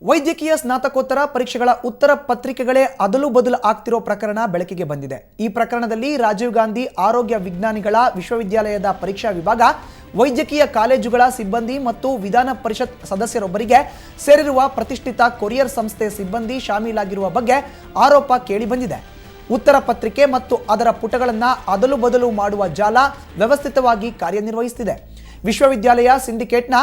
ವೈದ್ಯಕೀಯ ಸ್ನಾತಕೋತ್ತರ ಪರೀಕ್ಷೆಗಳ ಉತ್ತರ ಪತ್ರಿಕೆಗಳೇ ಅದಲು ಬದಲು ಆಗ್ತಿರೋ ಪ್ರಕರಣ ಬೆಳಕಿಗೆ ಬಂದಿದೆ. ಈ ಪ್ರಕರಣದಲ್ಲಿ ರಾಜೀವ್ ಗಾಂಧಿ ಆರೋಗ್ಯ ವಿಜ್ಞಾನಿಗಳ ವಿಶ್ವವಿದ್ಯಾಲಯದ ಪರೀಕ್ಷಾ ವಿಭಾಗ ವೈದ್ಯಕೀಯ ಕಾಲೇಜುಗಳ ಸಿಬ್ಬಂದಿ ಮತ್ತು ವಿಧಾನ ಪರಿಷತ್ ಸದಸ್ಯರೊಬ್ಬರಿಗೆ ಸೇರಿರುವ ಪ್ರತಿಷ್ಠಿತ ಕೊರಿಯರ್ ಸಂಸ್ಥೆ ಸಿಬ್ಬಂದಿ ಶಾಮೀಲಾಗಿರುವ ಬಗ್ಗೆ ಆರೋಪ ಕೇಳಿ ಬಂದಿದೆ. ಉತ್ತರ ಪತ್ರಿಕೆ ಮತ್ತು ಅದರ ಪುಟಗಳನ್ನು ಅದಲು ಬದಲು ಮಾಡುವ ಜಾಲ ವ್ಯವಸ್ಥಿತವಾಗಿ ಕಾರ್ಯನಿರ್ವಹಿಸುತ್ತಿದೆ. ವಿಶ್ವವಿದ್ಯಾಲಯ ಸಿಂಡಿಕೇಟ್ನ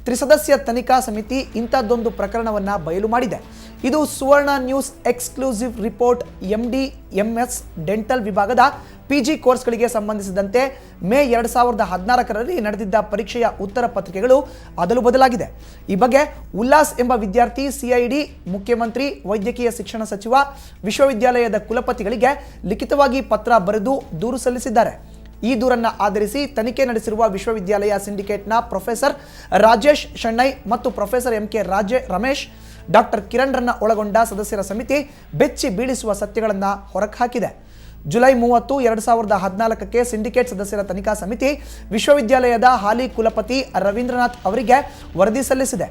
ತ್ರಿಸದಸ್ಯ ತನಿಖಾ ಸಮಿತಿ ಇಂಥದ್ದೊಂದು ಪ್ರಕರಣವನ್ನು ಬಯಲು ಮಾಡಿದೆ. ಇದು Suvarna news exclusive report. MD-MS dental ವಿಭಾಗದ PG ಕೋರ್ಸ್ಗಳಿಗೆ ಸಂಬಂಧಿಸಿದಂತೆ ಮೇ 2014ರಲ್ಲಿ ನಡೆದಿದ್ದ ಪರೀಕ್ಷೆಯ ಉತ್ತರ ಪತ್ರಿಕೆಗಳು ಅದಲು ಬದಲಾಗಿದೆ. ಈ ಬಗ್ಗೆ ಉಲ್ಲಾಸ್ ಎಂಬ ವಿದ್ಯಾರ್ಥಿ CID ಮುಖ್ಯಮಂತ್ರಿ, ವೈದ್ಯಕೀಯ ಶಿಕ್ಷಣ ಸಚಿವ, ವಿಶ್ವವಿದ್ಯಾಲಯದ ಕುಲಪತಿಗಳಿಗೆ ಲಿಖಿತವಾಗಿ ಪತ್ರ ಬರೆದು ದೂರು ಸಲ್ಲಿಸಿದ್ದಾರೆ. ಈ ದೂರನ್ನು ಆಧರಿಸಿ ತನಿಖೆ ನಡೆಸಿರುವ ವಿಶ್ವವಿದ್ಯಾಲಯ ಸಿಂಡಿಕೇಟ್ನ ಪ್ರೊಫೆಸರ್ ರಾಜೇಶ್ ಶೆಣೈ ಮತ್ತು professor MK Ramesh, doctor Kiran ರನ್ನ ಒಳಗೊಂಡ ಸದಸ್ಯರ ಸಮಿತಿ ಬೆಚ್ಚಿ ಬೀಳಿಸುವ ಸತ್ಯಗಳನ್ನು ಹೊರಕ್ಕೆ ಹಾಕಿದೆ. ಜುಲೈ 30, 2014ಕ್ಕೆ ಸಿಂಡಿಕೇಟ್ ಸದಸ್ಯರ ತನಿಖಾ ಸಮಿತಿ ವಿಶ್ವವಿದ್ಯಾಲಯದ ಹಾಲಿ ಕುಲಪತಿ ರವೀಂದ್ರನಾಥ್ ಅವರಿಗೆ ವರದಿ ಸಲ್ಲಿಸಿದೆ.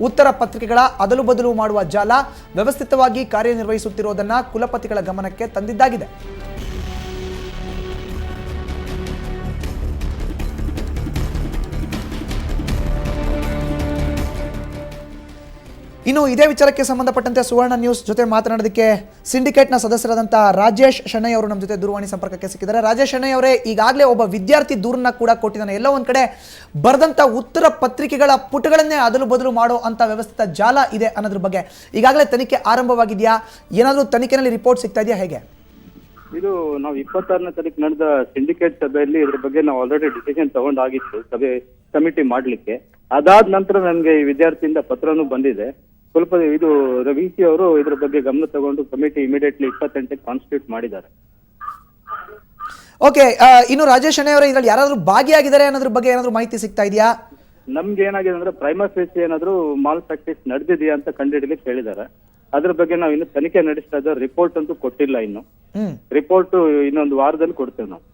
ಉತ್ತರ ಪತ್ರಿಕೆಗಳ ಅದಲು ಬದಲು ಮಾಡುವ ಜಾಲ ವ್ಯವಸ್ಥಿತವಾಗಿ ಕಾರ್ಯನಿರ್ವಹಿಸುತ್ತಿರುವುದನ್ನು ಕುಲಪತಿಗಳ ಗಮನಕ್ಕೆ ತಂದಿದ್ದಾಗಿದೆ. ಇನ್ನು ಇದೇ ವಿಚಾರಕ್ಕೆ ಸಂಬಂಧಪಟ್ಟಂತೆ ಸುವರ್ಣ ನ್ಯೂಸ್ ಜೊತೆ ಮಾತನಾಡೋದಕ್ಕೆ ಸಿಂಡಿಕೇಟ್ನ ಸದಸ್ಯರಾದಂಥ ರಾಜೇಶ್ ಶೆಣೈ ಅವರು ನಮ್ಮ ಜೊತೆ ದೂರವಾಣಿ ಸಂಪರ್ಕಕ್ಕೆ ಸಿಕ್ಕಿದ್ದಾರೆ. ರಾಜೇಶ್ ಶೆಣೈ ಅವರೇ, ಈಗಾಗಲೇ ಒಬ್ಬ ವಿದ್ಯಾರ್ಥಿ ದೂರನ್ನ ಕೂಡ ಕೊಟ್ಟಿದ್ದಾನೆ. ಎಲ್ಲೋ ಒಂದು ಕಡೆ ಬರೆದಂಥ ಉತ್ತರ ಪತ್ರಿಕೆಗಳ ಪುಟಗಳನ್ನೇ ಅದಲು ಬದಲು ಮಾಡೋ ಅಂತ ವ್ಯವಸ್ಥಿತ ಜಾಲ ಇದೆ ಅನ್ನೋದ್ರ ಬಗ್ಗೆ ಈಗಾಗಲೇ ತನಿಖೆ ಆರಂಭವಾಗಿದೆಯಾ? ಏನಾದರೂ ತನಿಖೆಯಲ್ಲಿ ರಿಪೋರ್ಟ್ ಸಿಗ್ತಾ ಇದೆಯಾ? ಹೇಗೆ? ಇದು ನಾವು 26ನೇ ತಾರೀಕು ನಡೆದ ಸಿಂಡಿಕೇಟ್ ಸಭೆಯಲ್ಲಿ ಇದ್ರ ಬಗ್ಗೆ ನಾವು ಆಲ್ರೆಡಿ ಡಿಸಿಷನ್ ತಗೊಂಡಾಗಿತ್ತು, ಸಭೆ ಕಮಿಟಿ ಮಾಡ್ಲಿಕ್ಕೆ. ಅದಾದ ನಂತರ ನನಗೆ ಈ ವಿದ್ಯಾರ್ಥಿಯಿಂದ ಪತ್ರನೂ ಬಂದಿದೆ. ಸ್ವಲ್ಪ ಇದು ರವೀಶಿ ಅವರು ಇದ್ರ ಬಗ್ಗೆ ಗಮನ ತಗೊಂಡು ಕಮಿಟಿ ಇಮಿಡಿಯೇಟ್ಲಿ 28ಕ್ಕೆ ಕಾನ್ಸ್ಟಿಟ್ಯೂಟ್ ಮಾಡಿದ್ದಾರೆ. ಓಕೆ, ಇನ್ನು ರಾಜೇಶ್ ಶೆಣೈ ಅವರೇ, ಇದ್ರಲ್ಲಿ ಯಾರಾದ್ರೂ ಭಾಗಿಯಾಗಿದ್ದಾರೆ ಅನ್ನೋದ್ರ ಬಗ್ಗೆ ಏನಾದ್ರು ಮಾಹಿತಿ ಸಿಗ್ತಾ ಇದೆಯಾ? ನಮ್ಗೆ ಏನಾಗಿದೆ ಅಂದ್ರೆ ಪ್ರೈಮಾ ಫೇಸಿ ಏನಾದ್ರು ಮಾಲ್ ಪ್ರಾಕ್ಟೀಸ್ ನಡೆದಿದೆಯಾ ಅಂತ ಕಂಡುಹಿಡಿಲಿಕ್ಕೆ ಹೇಳಿದ್ದಾರೆ. ಅದ್ರ ಬಗ್ಗೆ ನಾವು ಇನ್ನು ತನಿಖೆ ನಡೆಸ್ತಾ ಇದ್ದಾರೆ. ರಿಪೋರ್ಟ್ ಅಂತೂ ಕೊಟ್ಟಿಲ್ಲ ಇನ್ನು. ರಿಪೋರ್ಟ್ ಇನ್ನೊಂದು ವಾರದಲ್ಲಿ ಕೊಡ್ತೇವೆ ನಾವು.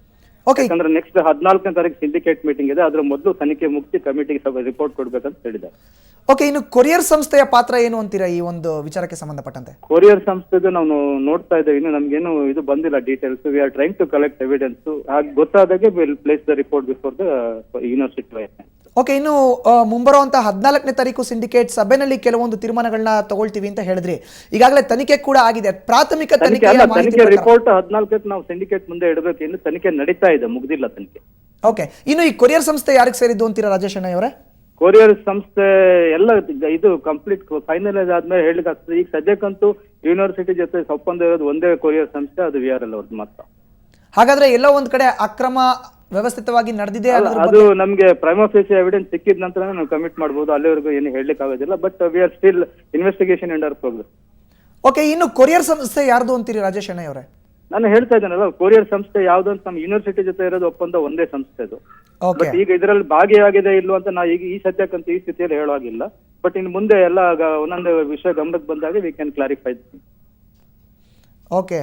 ಯಾಕಂದ್ರೆ ನೆಕ್ಸ್ಟ್ 14ನೇ ತಾರೀಕು ಸಿಂಡಿಕೇಟ್ ಮೀಟಿಂಗ್ ಇದೆ. ಅದ್ರ ಮೊದಲು ತನಿಖೆ ಮುಗಿಸಿ ಕಮಿಟಿಗೆ ರಿಪೋರ್ಟ್ ಕೊಡ್ಬೇಕಂತ ಹೇಳಿದ್ದಾರೆ. ಓಕೆ, ಇನ್ನು ಕೊರಿಯರ್ ಸಂಸ್ಥೆಯ ಪಾತ್ರ ಏನು ಅಂತೀರಾ ಈ ಒಂದು ವಿಚಾರಕ್ಕೆ ಸಂಬಂಧಪಟ್ಟಂತೆ? ಕೊರಿಯರ್ ಸಂಸ್ಥೆದು ನಾವು ನೋಡ್ತಾ ಇದ್ದೇವೆ. ಇನ್ನು ನಮ್ಗೇನು ಇದು ಬಂದಿಲ್ಲ details. We are trying to collect evidence. ಹಾಗೆ ಗೊತ್ತಾದಾಗೆ will place the report before the university. Okay, ಇನ್ನು ಮುಂಬರುವಂತ 14ನೇ ತಾರೀಕು ಸಿಂಡಿಕೇಟ್ ಸಭೆಯಲ್ಲಿ ಕೆಲವೊಂದು ತೀರ್ಮಾನಗಳನ್ನ ತಗೊಳ್ತೀವಿ ಅಂತ ಹೇಳಿದ್ರಿ. ಈಗಾಗಲೇ ತನಿಖೆ ಕೂಡ ಆಗಿದೆ. ಪ್ರಾಥಮಿಕ ತನಿಖೆ ರಿಪೋರ್ಟ್ 14ಕ್ಕೆ ನಾವು ಸಿಂಡಿಕೇಟ್ ಮುಂದೆ ಇಡಬೇಕು. ಇನ್ನು ತನಿಖೆ ನಡೀತಾ ಇದೆ, ಮುಗ್ದಿಲ್ಲ ತನಿಖೆ. ಓಕೆ, ಇನ್ನು ಈ ಕೊರಿಯರ್ ಸಂಸ್ಥೆ ಯಾರಿಗೆ ಸೇರಿದ್ದು ಅಂತೀರಾ ರಾಜೇಶ್ ಶೆಣೈ ಅವರೇ? ಕೊರಿಯರ್ ಸಂಸ್ಥೆ ಎಲ್ಲ ಇದು ಕಂಪ್ಲೀಟ್ ಫೈನಲೈಸ್ ಆದ್ಮೇಲೆ ಹೇಳಲಿಕ್ಕೆ ಆಗ್ತದೆ. ಈಗ ಸದ್ಯಕ್ಕಂತೂ ಯೂನಿವರ್ಸಿಟಿ ಜೊತೆ ಒಪ್ಪಂದ ಇರೋದು ಒಂದೇ ಕೊರಿಯರ್ ಸಂಸ್ಥೆ, ಅದು VRL ಅವ್ರದ್ದು ಮಾತ್ರ. ಹಾಗಾದ್ರೆ ಎಲ್ಲೋ ಒಂದ್ ಕಡೆ ಅಕ್ರಮ ವ್ಯವಸ್ಥಿತವಾಗಿ ನಡೆದಿದೆ ಅದು ನಮ್ಗೆ ಪ್ರೈಮಾ ಫೇಸಿ ಎವಿಡೆನ್ಸ್ ಸಿಕ್ಕಿದ ನಂತರ ನಾವು ಕಮಿಟ್ ಮಾಡಬಹುದು. ಅಲ್ಲಿವರೆಗೂ ಏನು ಹೇಳಲಿಕ್ಕೆ ಆಗೋದಿಲ್ಲ. But we are still investigation under progress. Okay, ಇನ್ನು ಕೊರಿಯರ್ ಸಂಸ್ಥೆ ಯಾರ್ದು ಅಂತೀರಿ ರಾಜೇಶ್ ಶೆಣೈ ಅವರೇ? ನಾನು ಹೇಳ್ತಾ ಇದ್ದೇನಲ್ಲ, ಕೊರಿಯರ್ ಸಂಸ್ಥೆ ಯಾವ್ದು ಅಂತ ನಮ್ಮ ಯೂನಿವರ್ಸಿಟಿ ಜೊತೆ ಇರೋದು ಒಪ್ಪಂದ ಒಂದೇ ಸಂಸ್ಥೆ ಅದು. ಬಟ್ ಈಗ ಇದರಲ್ಲಿ ಭಾಗಿಯಾಗಿದೆ ಇಲ್ವ ಅಂತ ನಾ ಈಗ ಈ ಸದ್ಯಕ್ಕಂತ ಈ ಸ್ಥಿತಿಯಲ್ಲಿ ಹೇಳುವಾಗಿಲ್ಲ. ಬಟ್ ಇನ್ನು ಮುಂದೆ ಎಲ್ಲ ಒಂದೊಂದು ವಿಷಯ ಗಮನಕ್ಕೆ ಬಂದಾಗ ವಿ ಕ್ಯಾನ್ ಕ್ಲಾರಿಫೈ. ಓಕೆ,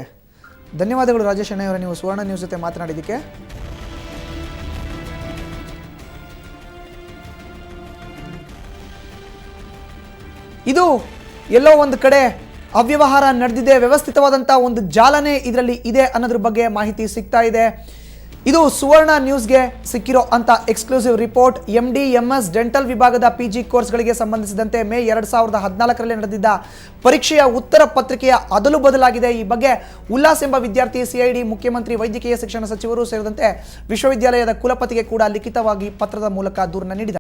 ಧನ್ಯವಾದಗಳು ರಾಜೇಶ್ ಶೆಣೈ ಅವರೇ, ನೀವು ಸುವರ್ಣ ನ್ಯೂಸ್ ಜೊತೆ ಮಾತನಾಡಿದ್ದಕ್ಕೆ. ಇದು ಎಲ್ಲೋ ಒಂದು ಕಡೆ ಅವ್ಯವಹಾರ ನಡೆದಿದೆ, ವ್ಯವಸ್ಥಿತವಾದಂಥ ಒಂದು ಜಾಲನೆ ಇದರಲ್ಲಿ ಇದೆ ಅನ್ನೋದ್ರ ಬಗ್ಗೆ ಮಾಹಿತಿ ಸಿಗ್ತಾ ಇದೆ. ಇದು ಸುವರ್ಣ ನ್ಯೂಸ್ಗೆ ಸಿಕ್ಕಿರೋ ಅಂತ ಎಕ್ಸ್ಕ್ಲೂಸಿವ್ ರಿಪೋರ್ಟ್. MD-MS ಡೆಂಟಲ್ ವಿಭಾಗದ PG ಕೋರ್ಸ್ಗಳಿಗೆ ಸಂಬಂಧಿಸಿದಂತೆ ಮೇ 2014ರಲ್ಲಿ ನಡೆದಿದ್ದ ಪರೀಕ್ಷೆಯ ಉತ್ತರ ಪತ್ರಿಕೆಯ ಅದಲು ಬದಲಾಗಿದೆ. ಈ ಬಗ್ಗೆ ಉಲ್ಲಾಸ್ ಎಂಬ ವಿದ್ಯಾರ್ಥಿ CID ಮುಖ್ಯಮಂತ್ರಿ, ವೈದ್ಯಕೀಯ ಶಿಕ್ಷಣ ಸಚಿವರು ಸೇರಿದಂತೆ ವಿಶ್ವವಿದ್ಯಾಲಯದ ಕುಲಪತಿಗೆ ಕೂಡ ಲಿಖಿತವಾಗಿ ಪತ್ರದ ಮೂಲಕ ದೂರನ್ನು ನೀಡಿದ್ದಾರೆ.